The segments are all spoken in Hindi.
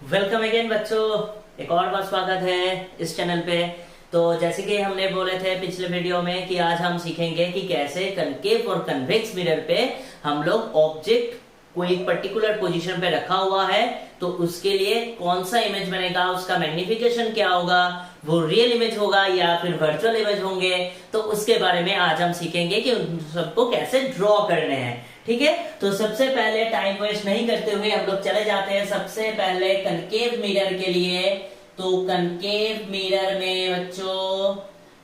वेलकम अगेन बच्चों, एक और बार स्वागत है इस चैनल पे। तो जैसे कि हमने बोले थे पिछले वीडियो में कि आज हम सीखेंगे कि कैसे कनकेव और कन्वेक्स मिरर पे हम लोग ऑब्जेक्ट कोई एक पर्टिकुलर पोजीशन पे रखा हुआ है तो उसके लिए कौन सा इमेज बनेगा, उसका मैग्निफिकेशन क्या होगा, वो रियल इमेज होगा या फिर वर्चुअल इमेज होंगे, तो उसके बारे में आज हम सीखेंगे कि उन सबको कैसे ड्रॉ करने हैं। ठीक है, तो सबसे पहले टाइम वेस्ट नहीं करते हुए हम लोग चले जाते हैं सबसे पहले कनकेव मिरर के लिए। तो कनकेव मिरर में बच्चों,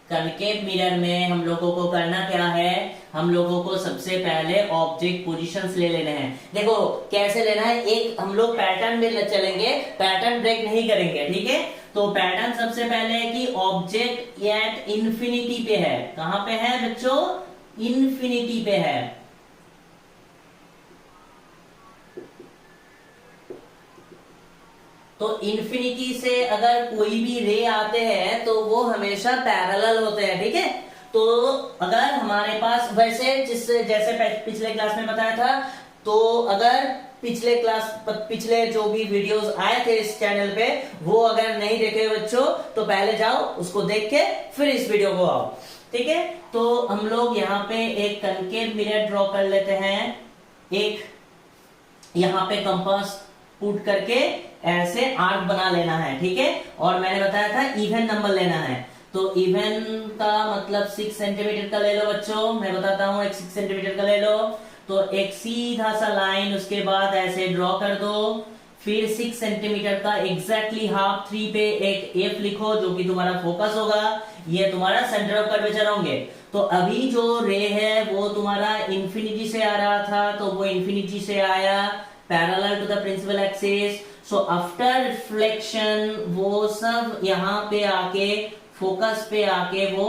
कनकेव मिरर में हम लोगों को करना क्या है, हम लोगों को सबसे पहले ऑब्जेक्ट पोजीशंस ले लेने हैं। देखो कैसे लेना है, एक हम लोग पैटर्न में चलेंगे, पैटर्न ब्रेक नहीं करेंगे। ठीक है, तो पैटर्न सबसे पहले है कि ऑब्जेक्ट एट इंफिनिटी पे है। कहां पे है बच्चों? इंफिनिटी पे है। तो इंफिनिटी से अगर कोई भी रे आते हैं तो वो हमेशा पैरेलल होते हैं। ठीक है, तो अगर हमारे पास वैसे जैसे पिछले क्लास में बताया था, तो अगर पिछले जो भी वीडियोस आए थे इस चैनल पे वो अगर नहीं देखे बच्चों तो पहले जाओ उसको देख के फिर इस वीडियो को आओ। ठीक है, तो हम लोग यहाँ पे एक कनकेव मिरर ड्रॉ कर लेते हैं। एक यहाँ पे कंपास पुट करके ऐसे आर्क बना लेना है। ठीक है, और मैंने बताया था इवन नंबर लेना है, तो इवन का मतलब 6 सेंटीमीटर का ले लो बच्चों। मैं बताता हूँ, एक 6 सेंटीमीटर का ले लो। तो एक सीधा सा लाइन उसके बाद ऐसे ड्रॉ कर दो, फिर 6 सेंटीमीटर का एग्जैक्टली हाफ 3 पे एक एफ लिखो जो कि तुम्हारा फोकस होगा, ये तुम्हारा सेंटर ऑफ कर्वेचर होंगे। तो अभी जो रे है वो तुम्हारा इंफिनिटी से आ रहा था, तो वो इंफिनिटी से आया parallel to the principal axis. So after reflection वो सब यहाँ पे आके फोकस पे आके वो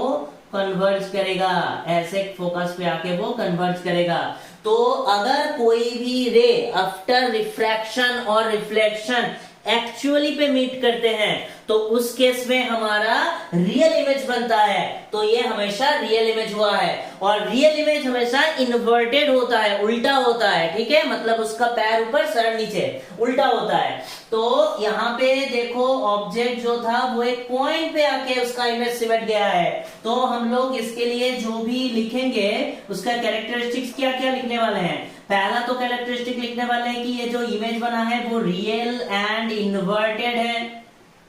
कन्वर्ज करेगा, ऐसे फोकस पे आके वो कन्वर्ज करेगा। तो अगर कोई भी रे आफ्टर रिफ्रैक्शन और रिफ्लेक्शन एक्चुअली पे मीट करते हैं तो उस केस में हमारा रियल इमेज बनता है। तो ये हमेशा रियल इमेज हुआ है, और रियल इमेज हमेशा इन्वर्टेड होता है, उल्टा होता है। ठीक है, मतलब उसका पैर ऊपर सर नीचे उल्टा होता है। तो यहाँ पे देखो ऑब्जेक्ट जो था वो एक पॉइंट पे आके उसका इमेज सिमट गया है। तो हम लोग इसके लिए जो भी लिखेंगे उसका कैरेक्टरिस्टिक्स क्या क्या लिखने वाले हैं। पहला तो कैरेक्टरिस्टिक लिखने वाले हैं कि ये जो इमेज बना है वो रियल एंड इन्वर्टेड है,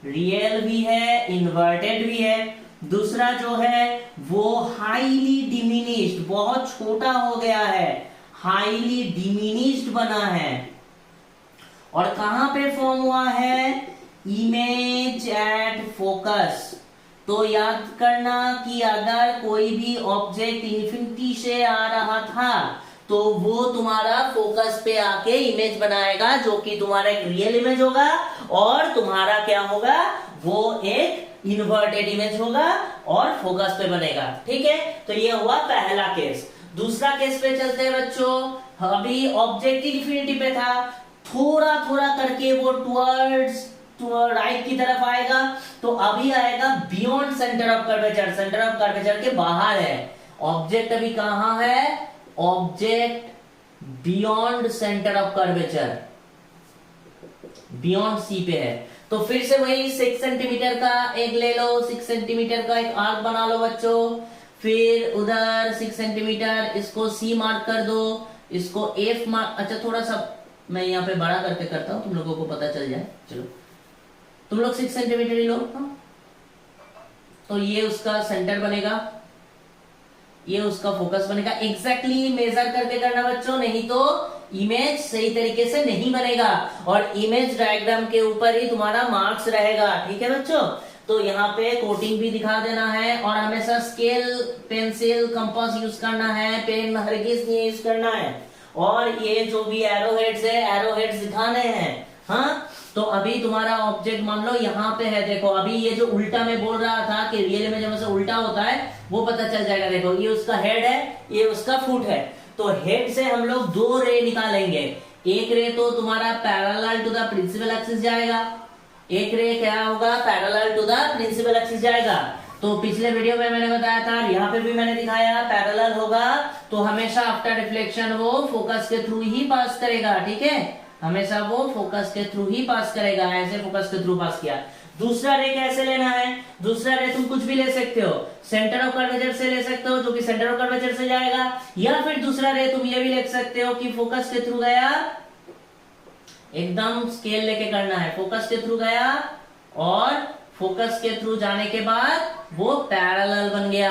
रियल भी है इन्वर्टेड भी है। दूसरा जो है वो हाईली डिमिनिश्ड, बहुत छोटा हो गया है, हाईली डिमिनिश्ड बना है। और कहां पे फॉर्म हुआ है? Image at focus. तो याद करना कि अगर कोई भी ऑब्जेक्ट इंफिनिटी से आ रहा था तो वो तुम्हारा फोकस पे आके इमेज बनाएगा जो कि तुम्हारा एक रियल इमेज होगा, और तुम्हारा क्या होगा, वो एक इन्वर्टेड इमेज होगा और फोकस पे बनेगा। ठीक है, तो ये हुआ पहला केस। दूसरा केस पे चलते हैं बच्चों। अभी ऑब्जेक्ट इंफिनिटी पे था, थोड़ा थोड़ा करके वो टुवर्ड्स राइट की तरफ आएगा, तो अभी आएगा beyond centre of curvature, centre of curvature के बाहर है ऑब्जेक्ट। अभी कहां है? Object beyond centre of curvature, beyond C पे है। तो फिर से वही 6 सेंटीमीटर का एक ले लो, 6 सेंटीमीटर का एक आर्क बना लो बच्चों। फिर उधर 6 सेंटीमीटर इसको सी मार्क कर दो, इसको एफ मार्क। अच्छा थोड़ा सा मैं यहाँ पे बड़ा करके करता हूँ, तुम लोगों को पता चल जाए। चलो तुम लोग 6 सेंटीमीटर ही लो। तो ये उसका सेंटर बनेगा, ये उसका फोकस बनेगा। एग्जैक्टली मेजर करके करना बच्चों, नहीं तो इमेज सही तरीके से नहीं बनेगा, और इमेज डायग्राम के ऊपर ही तुम्हारा मार्क्स रहेगा। ठीक है बच्चों, तो यहाँ पे कोटिंग भी दिखा देना है, और हमेशा स्केल, पेंसिल, कंपास यूज करना है, पेन हरगिज नहीं यूज करना है। और ये जो भी एरो हेड्स है, एरो हेड्स दिखाने हैं। हाँ, तो अभी तुम्हारा ऑब्जेक्ट मान लो यहाँ पे है। देखो अभी ये जो उल्टा में बोल रहा था कि रियल इमेज हमेशा उल्टा होता है, वो पता चल जाएगा। देखो ये उसका हेड है, ये उसका फुट है। तो हेड से हम लोग 2 रे निकालेंगे। एक रे तो तुम्हारा parallel to the principal axis जाएगा, एक रे क्या होगा, parallel to the principal axis जाएगा। तो पिछले वीडियो में मैंने बताया था, यहाँ पे भी मैंने दिखाया, पैरेलल होगा तो हमेशा आफ्टर रिफ्लेक्शन वो फोकस के थ्रू ही पास करेगा। ठीक है, हमेशा वो फोकस के थ्रू ही पास करेगा, ऐसे फोकस के थ्रू पास किया। दूसरा रे कैसे लेना है, दूसरा रे तुम कुछ भी ले सकते हो, सेंटर ऑफ कर्वेचर से ले सकते हो जो कि सेंटर ऑफ कर्वेचर से जाएगा, या फिर दूसरा रे तुम ये भी लिख सकते हो कि फोकस के थ्रू गया, एकदम स्केल लेके करना है, फोकस के थ्रू गया और फोकस के थ्रू जाने के बाद वो पैरेलल बन गया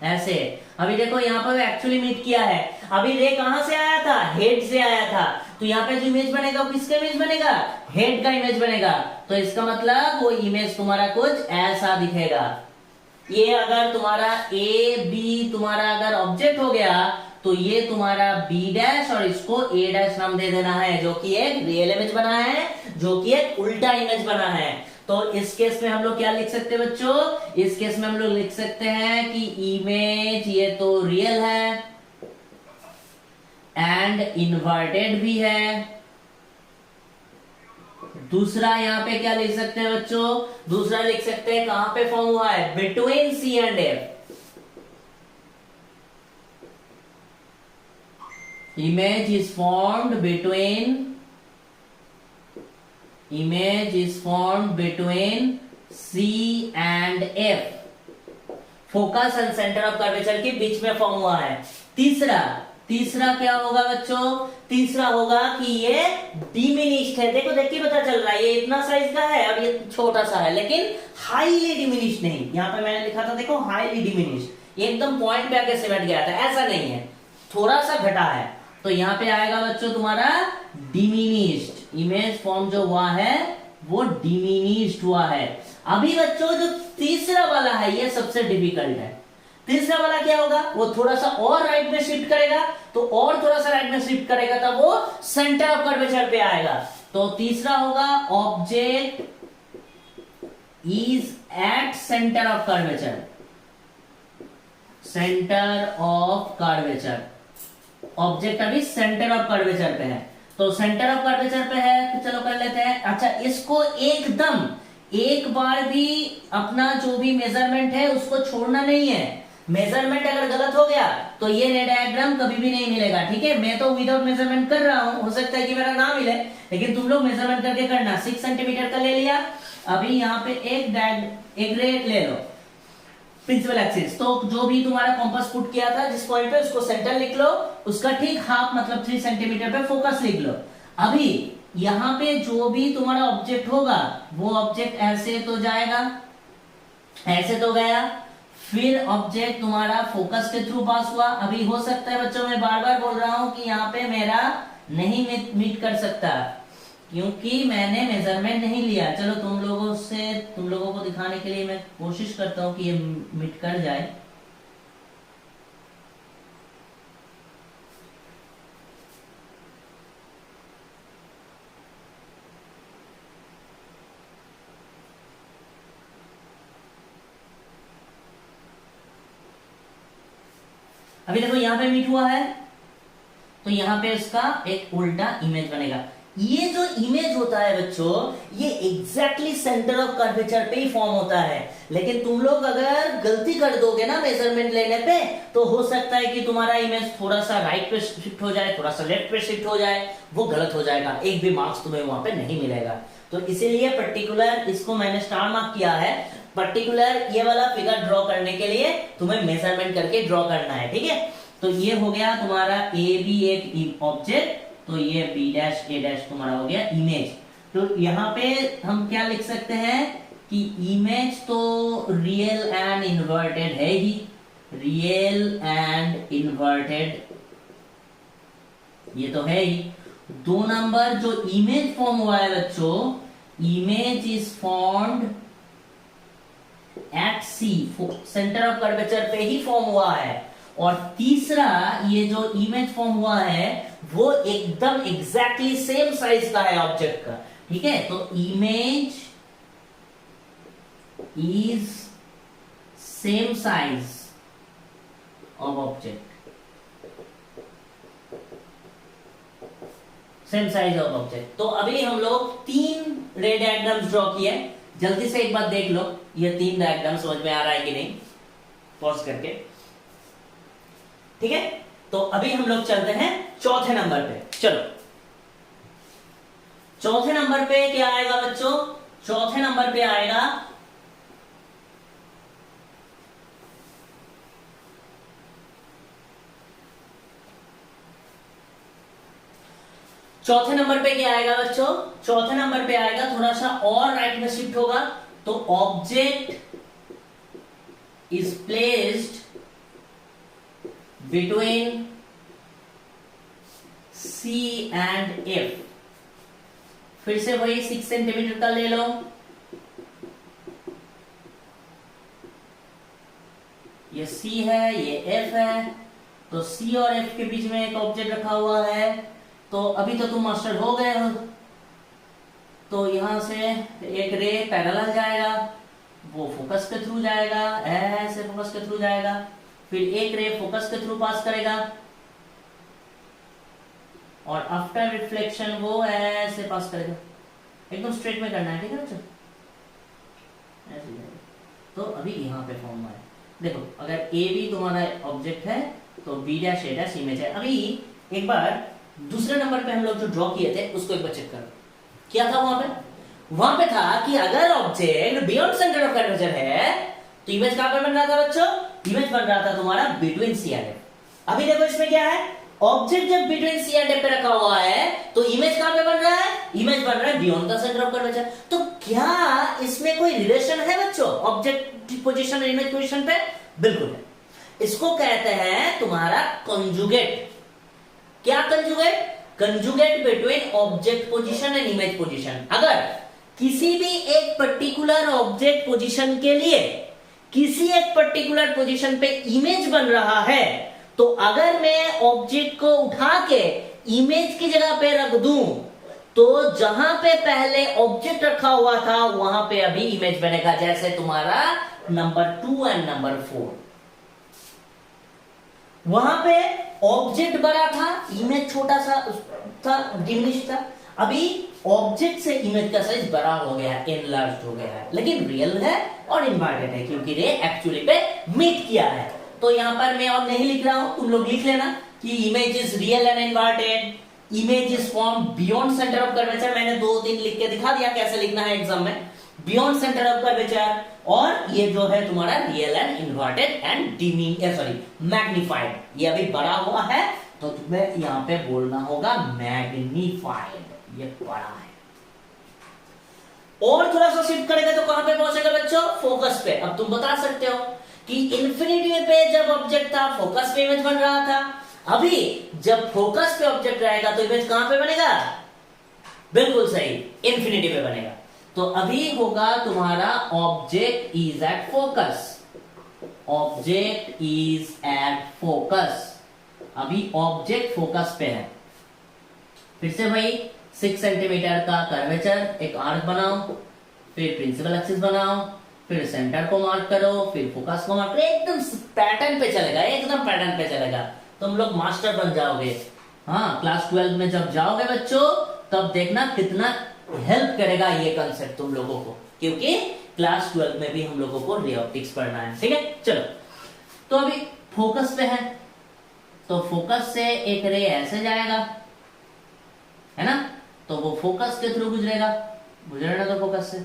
ऐसे। अभी देखो यहाँ पर एक्चुअली मीट किया है, अभी रे कहां से आया था, हेड से आया था, तो यहाँ पे जो इमेज बनेगा वो किसका इमेज बनेगा, हेड का इमेज बनेगा। तो इसका मतलब वो इमेज तुम्हारा कुछ ऐसा दिखेगा। ये अगर तुम्हारा ए बी तुम्हारा अगर ऑब्जेक्ट हो गया तो ये तुम्हारा बी डैश और इसको ए डैश नाम दे देना है, जो कि एक रियल इमेज बना है, जो कि एक उल्टा इमेज बना है। तो इस केस में हम लोग क्या लिख सकते हैं बच्चों, इस केस में हम लोग लिख सकते हैं कि इमेज ये तो रियल है एंड इन्वर्टेड भी है। दूसरा यहां पे क्या लिख सकते हैं बच्चों, दूसरा लिख सकते हैं कहां पे फॉर्म हुआ है, between C and F. Image is formed between C and F, focus and centre of curvature के बीच में फॉर्म हुआ है। तीसरा क्या होगा बच्चों, तीसरा होगा कि ये डिमिनिश्ड है। देखो देख के पता चल रहा है ये इतना साइज का है और ये छोटा सा है, लेकिन हाईली डिमिनिश्ड नहीं। यहाँ पे मैंने लिखा था देखो हाईली डिमिनिश्ड, एकदम पॉइंट पे आके सिमट गया था, ऐसा नहीं है, थोड़ा सा घटा है। तो यहाँ पे आएगा बच्चों तुम्हारा डिमिनिश्ड, इमेज फॉर्म जो हुआ है वो डिमिनिश्ड हुआ है। अभी बच्चों जो तीसरा वाला है ये सबसे डिफिकल्ट है। तीसरा वाला क्या होगा, वो थोड़ा सा और राइट में शिफ्ट करेगा, तो और थोड़ा सा राइट में शिफ्ट करेगा तब वो सेंटर ऑफ कर्वेचर पे आएगा। तो तीसरा होगा object is at centre of curvature, centre of curvature, object अभी सेंटर ऑफ कर्वेचर पे है। तो सेंटर ऑफ कर्वेचर पे है तो चलो कर लेते हैं। अच्छा, इसको एकदम एक बार भी अपना जो भी मेजरमेंट है उसको छोड़ना नहीं है। मेजरमेंट अगर गलत हो गया तो ये रे डायग्राम कभी भी नहीं मिलेगा, ठीक है। मैं तो विदाउट मेजरमेंट कर रहा हूं, हो सकता है कि मेरा ना मिले, लेकिन तुम लोग मेजरमेंट करके करना। 6 सेंटीमीटर का ले लिया, अभी यहाँ पे एक रे ले लो प्रिंसिपल एक्सिस, तो जो भी तुम्हारा कॉम्पास पुट किया था जिस पॉइंट पे उसको सेंटर लिख लो, उसका ठीक हाफ मतलब 3 सेंटीमीटर पे फोकस लिख लो। अभी यहाँ पे जो भी तुम्हारा ऑब्जेक्ट होगा वो ऑब्जेक्ट ऐसे तो जाएगा, ऐसे तो गया, फिर ऑब्जेक्ट तुम्हारा फोकस के थ्रू पास हुआ। अभी हो सकता है बच्चों मैं बार बार बोल रहा हूं कि यहाँ पे मेरा नहीं मीट कर सकता क्योंकि मैंने मेजरमेंट नहीं लिया। चलो तुम लोगों को दिखाने के लिए मैं कोशिश करता हूं कि ये मीट कर जाए। अभी देखो यहाँ पे मीट हुआ है तो यहाँ पे उसका एक उल्टा इमेज बनेगा। ये जो इमेज होता है बच्चों, ये एग्जैक्टली सेंटर ऑफ कर्वेचर पे ही फॉर्म होता है। लेकिन तुम लोग अगर गलती कर दोगे ना मेजरमेंट लेने पे, तो हो सकता है कि तुम्हारा इमेज थोड़ा सा राइट पे शिफ्ट हो जाए, थोड़ा सा लेफ्ट पे शिफ्ट हो जाए, वो गलत हो जाएगा, एक भी मार्क्स तुम्हें वहां पे नहीं मिलेगा। तो इसीलिए पर्टिकुलर इसको मैंने स्टार मार्क किया है। पर्टिकुलर ये वाला फिगर ड्रॉ करने के लिए तुम्हें मेजरमेंट करके ड्रॉ करना है, ठीक है। तो ये हो गया तुम्हारा ए बी एक ऑब्जेक्ट, तो ये बी डैश ए डैश तुम्हारा हो गया इमेज। तो यहाँ पे हम क्या लिख सकते हैं कि इमेज तो रियल एंड इन्वर्टेड है ही, रियल एंड इन्वर्टेड ये तो है ही। 2 नंबर जो इमेज फॉर्म हुआ है बच्चों, image is formed at C, centre of curvature पे ही फॉर्म हुआ है। और तीसरा ये जो इमेज फॉर्म हुआ है वो एकदम एग्जैक्टली सेम साइज का है ऑब्जेक्ट का, ठीक है। तो image is same size of object, same size of object. तो अभी हम लोग 3 रे डायग्राम्स ड्रॉ किए। जल्दी से एक बार देख लो ये 3 डायग्राम समझ में आ रहा है कि नहीं, पॉज करके, ठीक है। तो अभी हम लोग चलते हैं चौथे नंबर पे। चलो चौथे नंबर पे क्या आएगा बच्चों? चौथे नंबर पे आएगा चौथे नंबर पे क्या आएगा बच्चों? चौथे नंबर पे आएगा, थोड़ा सा और राइट में शिफ्ट होगा, तो object is placed between C and F। फिर से वही 6 सेंटीमीटर का ले लो, ये C है, ये F है, तो C और F के बीच में एक ऑब्जेक्ट रखा हुआ है। तो अभी तो तुम मास्टर हो गए हो, तो यहां से एक रे पैरेलल जाएगा, वो फोकस के थ्रू जाएगा, ऐसे फोकस के थ्रू जाएगा, फिर एक रे फोकस के थ्रू पास करेगा, और आफ्टर रिफ्लेक्शन वो ऐसे पास करेगा। एकदम स्ट्रेट में करना है, ठीक है बच्चों? ऐसे जाएगा। तो अभी यहाँ पे फॉर्म है, देखो अगर ए बी तुम्हारा ऑब्जेक्ट है तो बी डैश ए डैश इमेज है। अभी एक बार दूसरे नंबर पे हम लोग जो ड्रॉ किए थे उसको एक बार चेक करो, क्या था वहां पे? वहां पे था कि अगर object beyond centre of curvature है तो इमेज कहां पे बन रहा था बच्चों? इमेज बन रहा था तुम्हारा बिटवीन सी एंड एफ। अभी देखो इसमें क्या है, ऑब्जेक्ट जब बिटवीन सी एंड एफ पे रखा हुआ है तो इमेज कहां पे बन रहा है? इमेज बन रहा है beyond the centre of curvature. तो क्या इसमें कोई रिलेशन है बच्चों ऑब्जेक्ट की पोजीशन और इमेज पोजीशन पे? बिल्कुल है। इसको कहते हैं तुम्हारा कंजुगेट। क्या conjugate? Conjugate between object position and image position. अगर किसी भी एक पर्टिकुलर ऑब्जेक्ट पोजीशन के लिए किसी एक पर्टिकुलर पोजीशन पे इमेज बन रहा है, तो अगर मैं ऑब्जेक्ट को उठा के इमेज की जगह पे रख दूं तो जहां पे पहले ऑब्जेक्ट रखा हुआ था वहां पे अभी इमेज बनेगा। जैसे तुम्हारा नंबर 2 एंड नंबर 4, वहां पे ऑब्जेक्ट बड़ा था, इमेज छोटा सा था, डिमिनिश था। अभी ऑब्जेक्ट से इमेज का साइज बड़ा हो गया है, एनलार्ज हो गया है, लेकिन रियल है और इन्वर्टेड है क्योंकि रे एक्चुअली पे मीट किया है। तो यहां पर मैं और नहीं लिख रहा हूं, तुम लोग लिख लेना कि image is real and inverted, image is form beyond centre of curvature. मैंने 2-3 लिख के दिखा दिया कैसे लिखना है एग्जाम में, बियॉन्ड सेंटर ऑफ कर्वेचर, और ये जो है तुम्हारा real and inverted and magnified. ये अभी बड़ा हुआ है तो तुम्हें यहां पे बोलना होगा मैग्निफाइड, ये बड़ा है। और थोड़ा सा शिफ्ट करेगा तो कहां पे पहुंचेगा बच्चों? फोकस पे। अब तुम बता सकते हो कि इन्फिनिटी पे जब ऑब्जेक्ट था फोकस पे इमेज बन रहा था, अभी जब फोकस पे ऑब्जेक्ट रहेगा तो इमेज कहां पे बनेगा? बिल्कुल सही, इन्फिनिटी पे बनेगा। तो अभी होगा तुम्हारा object is at focus, object is at focus. अभी ऑब्जेक्ट फोकस पे है। फिर से भाई 6 सेंटीमीटर का कर्वेचर, एक आर्क बनाओ, फिर प्रिंसिपल एक्सिस बनाओ, फिर सेंटर को मार्क करो, फिर फोकस को मार्क करो। एकदम पैटर्न पे चलेगा, एकदम पैटर्न पे चलेगा, तुम लोग मास्टर बन जाओगे। हाँ, क्लास 12 में जब जाओगे बच्चों तब देखना कितना हेल्प करेगा ये कंसेप्ट तुम लोगों को, क्योंकि क्लास 12 में भी हम लोगों को रे ऑप्टिक्स पढ़ना है। ठीक है, चलो। तो अभी फोकस पे है तो फोकस से एक रे ऐसे जाएगा, है ना? तो वो फोकस के थ्रू गुजरेगा तो फोकस से।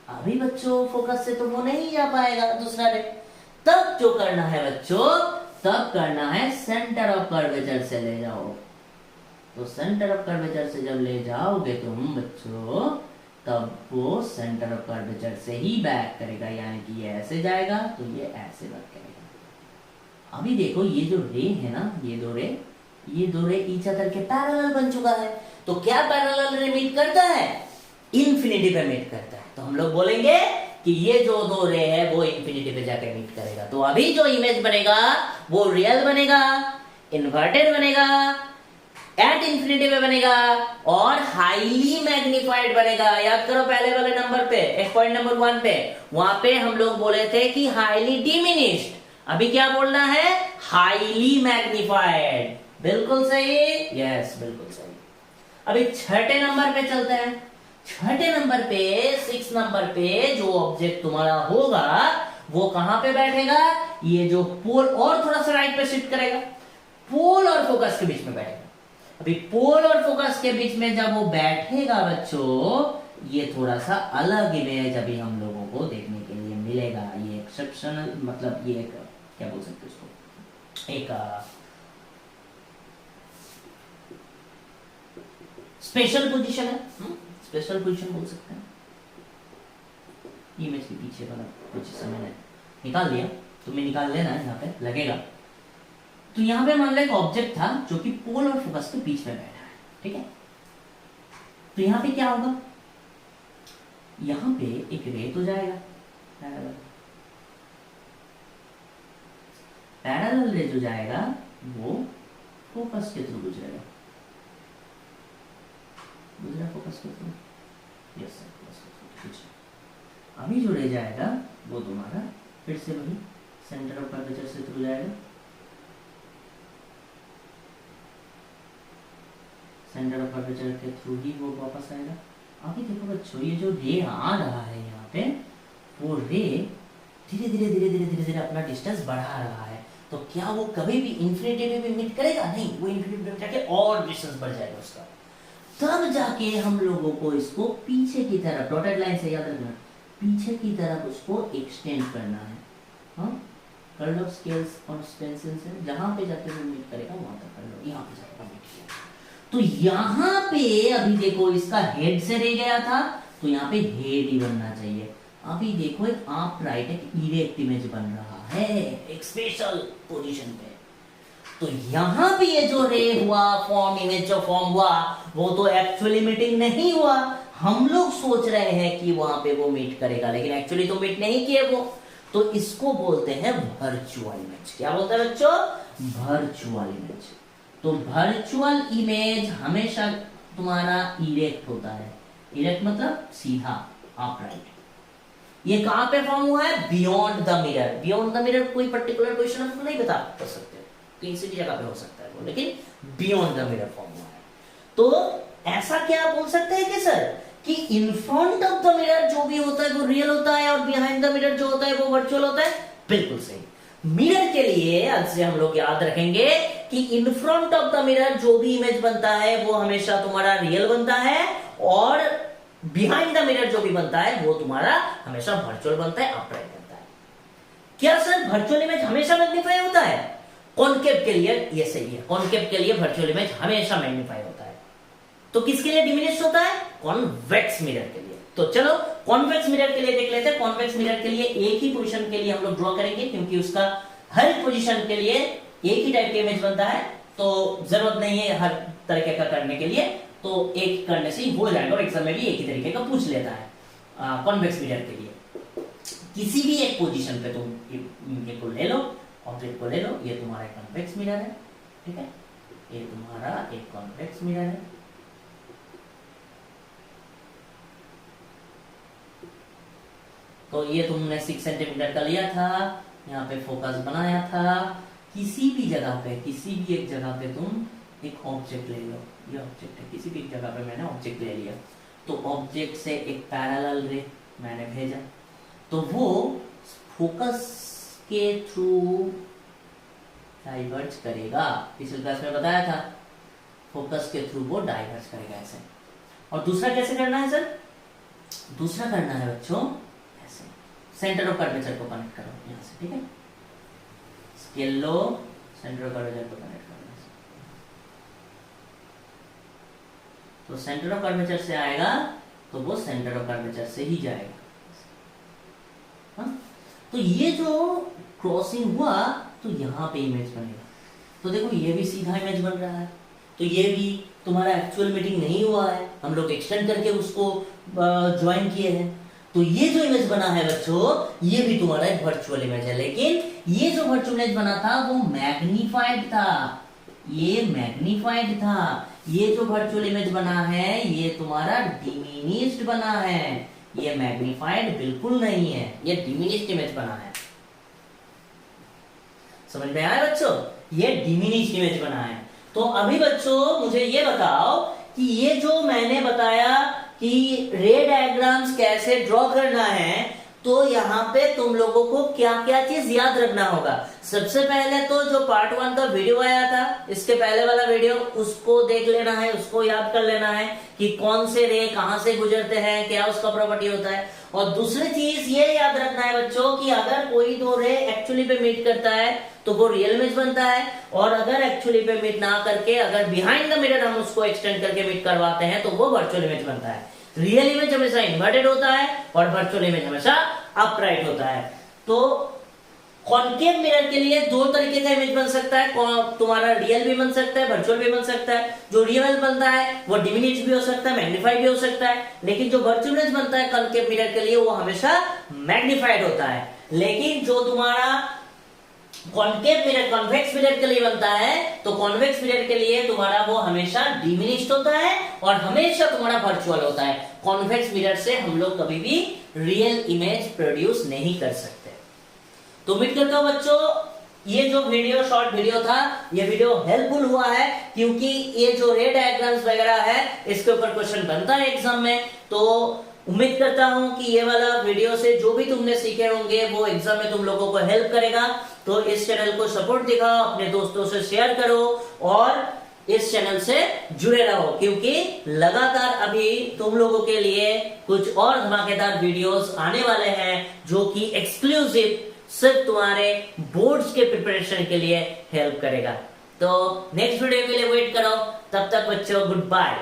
अभी बच्चों फोकस से तो वो नहीं जा पाएगा दूसरा रे। तब जो करना है बच्चों, तब करना है सेंटर ऑफ कर्वेचर से ले जाओ। तो सेंटर ऑफ कर्वेचर से जब ले जाओगे तुम बच्चों, तब वो सेंटर ऑफ कर्वेचर से ही बैक करेगा, यानी कि ये ऐसे जाएगा तो ये ऐसे बैक करेगा। अभी देखो ये जो रे है ना, ये दो रे ईच अदर के पैरेलल बन चुका है। तो क्या पैरेलल रे मीट करता है? इन्फिनिटी पे मीट करता है। तो हम लोग बोलेंगे कि ये जो दो रे है वो इन्फिनिटी पे जाकर मीट करेगा। तो अभी जो इमेज बनेगा वो रियल बनेगा, इन्वर्टेड बनेगा, एट इन्फिनिटी पे बनेगा और हाईली मैग्निफाइड बनेगा। याद करो पहले वाले नंबर पे, एक पॉइंट नंबर 1 पे, वहां पे हम लोग बोले थे कि हाईली डिमिनिश्ड। अभी क्या बोलना है? Highly magnified. बिल्कुल सही, यस बिल्कुल सही। अभी छठे नंबर पे चलते हैं। छठे नंबर पे, 6 नंबर पे जो ऑब्जेक्ट तुम्हारा होगा वो कहां पे बैठेगा? ये जो पोल, और थोड़ा सा राइट पे शिफ्ट करेगा, पोल और फोकस के बीच में बैठेगा। अभी पोल और फोकस के बीच में जब वो बैठेगा बच्चों, ये थोड़ा सा अलग इमेज अभी हम लोगों को देखने के लिए मिलेगा। ये एक्सेप्शनल, मतलब ये एक क्या बोल सकते हैं उसको, एक स्पेशल पोजीशन है, स्पेशल पोजीशन बोल सकते हैं। इमेज के पीछे वाला पोजीशन मैंने निकाल दिया, तुम्हें निकाल लेना है, यहाँ पे लगेगा। तो यहाँ पे मान लो एक ऑब्जेक्ट था जो कि पोल और फोकस के बीच में बैठा है, ठीक है। तो यहाँ पे क्या होगा, यहाँ पे एक रे तो जाएगा पैरेलल, पैरेलल रे जो जाएगा वो फोकस के थ्रू गुजरेगा, गुजरा फोकस के थ्रू, यस सर, फोकस के थ्रू। अभी जो रे जाएगा वो तुम्हारा फिर से वही सेंटर ऑफ कर्वेचर से थ्रू जाएगा, सेंटर ऑफ कर्वेचर के थ्रू ही वो वापस आएगा। अभी देखो बच्चों, ये जो रे आ रहा है यहाँ पे, वो रे धीरे धीरे धीरे धीरे धीरे धीरे अपना डिस्टेंस बढ़ा रहा है। तो क्या वो कभी भी इन्फिनिटी में भी मीट करेगा? नहीं, वो इन्फिनिटी में जाके और डिस्टेंस बढ़ जाएगा उसका। तब जाके हम लोगों को इसको पीछे की तरफ, डॉटेड लाइन से याद रखना, पीछे की तरफ उसको एक्सटेंड करना है। हाँ, कर लो स्केल्स और स्टेंसिल से, जहां पे जाके वो मीट करेगा वहां तक कर लो, यहाँ पे जाके मीट किया। तो यहाँ पे अभी देखो इसका हेड से रह गया था, तो यहाँ पे हेड ही बनना चाहिए। अभी देखो एक आप राइट, एक इरेक्ट इमेज बन रहा है एक स्पेशल पोजीशन पे। तो यहाँ पे ये जो रे हुआ, फॉर्म इमेज जो फॉर्म हुआ, वो तो एक्चुअली मीटिंग नहीं हुआ। हम लोग सोच रहे हैं कि वहां पे वो मीट करेगा, लेकिन एक्चुअली तो मीट नहीं किए वो। तो इसको बोलते हैं वर्चुअल इमेज। क्या बोलते हैं बच्चों? Virtual image. तो वर्चुअल इमेज हमेशा तुम्हारा इरेक्ट होता है। इरेक्ट मतलब सीधा, अपराइट। ये कहां पे फॉर्म हुआ है? Beyond the mirror. Beyond the mirror कोई पर्टिकुलर पोजीशन आपको नहीं बता सकते, किसी भी जगह पे हो सकता है वो, लेकिन बियॉन्ड द मिरर फॉर्म हुआ है। तो ऐसा क्या बोल सकते हैं कि सर कि in front of the mirror जो भी होता है वो रियल होता है और बिहाइंड द मिरर जो होता है वो वर्चुअल होता है? बिल्कुल सही। मिरर के लिए आज से हम लोग याद रखेंगे कि in front of the mirror जो भी इमेज बनता है वो हमेशा तुम्हारा रियल बनता है, और बिहाइंड द मिरर जो भी बनता है वो तुम्हारा हमेशा वर्चुअल बनता है, अपराइट बनता है। क्या सर वर्चुअल इमेज हमेशा मैग्नीफाई होता है? कॉनकेव के लिए ये सही है, कॉनकेव के लिए वर्चुअल इमेज हमेशा मैग्नीफाई होता है। तो किसके लिए डिमिनिश होता है? कॉन्वेक्स मिरर के लिए। तो चलो कॉन्वेक्स मिरर के लिए देख लेते हैं। कॉन्वेक्स मिरर के लिए एक ही पोजीशन के लिए हम लोग ड्रॉ करेंगे, क्योंकि उसका हर पोजीशन के लिए एक ही टाइप का इमेज बनता है, तो जरूरत नहीं है हर तरीके का करने के लिए। तो एक करने से ही हो जाएगा, और एग्जाम में भी एक ही तरीके का पूछ लेता है। कॉन्वेक्स मिरर के लिए किसी भी एक पोजीशन पे तुम ये को ले लो, ऑब्जेक्ट को ले लो, ये तुम्हारा कॉन्वेक्स मिरर है, ठीक है, ये तुम्हारा एक कॉन्वेक्स मिरर है। तो ये तुमने 6 सेंटीमीटर का लिया था, यहाँ पे फोकस बनाया था। किसी भी जगह पे, किसी भी एक जगह पे तुम एक ऑब्जेक्ट ले लो, ये ऑब्जेक्ट है, किसी भी एक जगह पे मैंने ऑब्जेक्ट ले लिया। तो ऑब्जेक्ट से एक पैरेलल रे मैंने भेजा, तो वो फोकस के थ्रू डाइवर्ज करेगा। पिछले क्लास में बताया था, फोकस के थ्रू वो डाइवर्ज करेगा ऐसे। और दूसरा कैसे करना है सर? दूसरा करना है बच्चों ऐसे, सेंटर ऑफ कर्वेचर को कनेक्ट करो यहाँ से, ठीक है, scale low, centre of curvature को कनेक्ट करो। तो सेंटर ऑफ कर्वेचर से आएगा तो वो सेंटर ऑफ कर्वेचर से ही जाएगा। हाँ? तो ये जो क्रॉसिंग हुआ तो यहाँ पे इमेज बनेगा। तो देखो ये भी सीधा इमेज बन रहा है, तो ये भी तुम्हारा एक्चुअल मीटिंग नहीं हुआ है, हम लोग एक्सटेंड करके उसको ज्वाइन किए हैं। तो ये जो इमेज बना है बच्चों, ये भी तुम्हारा एक वर्चुअल इमेज है, लेकिन ये जो वर्चुअल इमेज बना था वो मैग्नीफाइड था, ये मैग्नीफाइड था। ये जो वर्चुअल इमेज बना है ये तुम्हारा डिमिनिश्ड बना है, ये मैग्नीफाइड बिल्कुल नहीं है, ये डिमिनिश्ड इमेज बना है। समझ में आया बच्चों? ये डिमिनिश्ड इमेज बना है। तो अभी बच्चों मुझे ये बताओ कि ये जो मैंने बताया कि रे डायग्राम्स कैसे ड्रॉ करना है, तो यहाँ पे तुम लोगों को क्या क्या चीज याद रखना होगा। सबसे पहले तो जो पार्ट 1 का वीडियो आया था, इसके पहले वाला वीडियो, उसको देख लेना है, उसको याद कर लेना है कि कौन से रे कहां से गुजरते हैं, क्या उसका प्रॉपर्टी होता है। और दूसरी चीज ये याद रखना है बच्चों कि अगर कोई दो रे एक्चुअली पे मीट करता है तो वो रियल इमेज बनता है, और अगर एक्चुअली पे मीट ना करके अगर बिहाइंड द मिरर हम उसको एक्सटेंड करके मीट करवाते हैं तो वो वर्चुअल इमेज बनता है। रियल इमेज हमेशा इन्वर्टेड होता है और वर्चुअल इमेज हमेशा अपराइट होता है। तो कॉन्केव मिरर के लिए दो तरीके का इमेज बन सकता है, तुम्हारा रियल भी बन सकता है, वर्चुअल भी बन सकता है। जो रियल बनता है वो डिमिनिश भी हो सकता है, मैग्नीफाइड भी हो सकता है, लेकिन जो वर्चुअल इमेज बनता है कॉन्केव मिरर के लिए वो हमेशा मैग्नीफाइड होता है। लेकिन जो तुम्हारा कॉन्केव मिरर कॉन्वेक्स मिरर के लिए बनता है, तो कॉन्वेक्स मिरर के लिए तुम्हारा वो हमेशा डिमिनिश्ड होता है और हमेशा तुम्हारा वर्चुअल होता है। कॉन्वेक्स मिरर से हम लोग कभी भी रियल इमेज प्रोड्यूस नहीं कर सकते। तो उम्मीद करता हूं बच्चों ये जो वीडियो शॉर्ट वीडियो था, ये वीडियो हेल्पफुल हुआ है, क्योंकि ये जो रे डायग्राम्स वगैरह है इसके ऊपर क्वेश्चन बनता है एग्जाम में। तो उम्मीद करता हूं कि ये वाला वीडियो से जो भी तुमने सीखे होंगे वो एग्जाम में तुम लोगों को हेल्प करेगा। तो इस चैनल को सपोर्ट दिखाओ, अपने दोस्तों से शेयर करो और इस चैनल से जुड़े रहो, क्योंकि लगातार अभी तुम लोगों के लिए कुछ और धमाकेदार वीडियोस आने वाले हैं जो कि एक्सक्लूसिव सिर्फ तुम्हारे बोर्ड्स के प्रिपरेशन के लिए हेल्प करेगा। तो नेक्स्ट वीडियो के लिए वेट करो, तब तक बच्चों गुड बाय।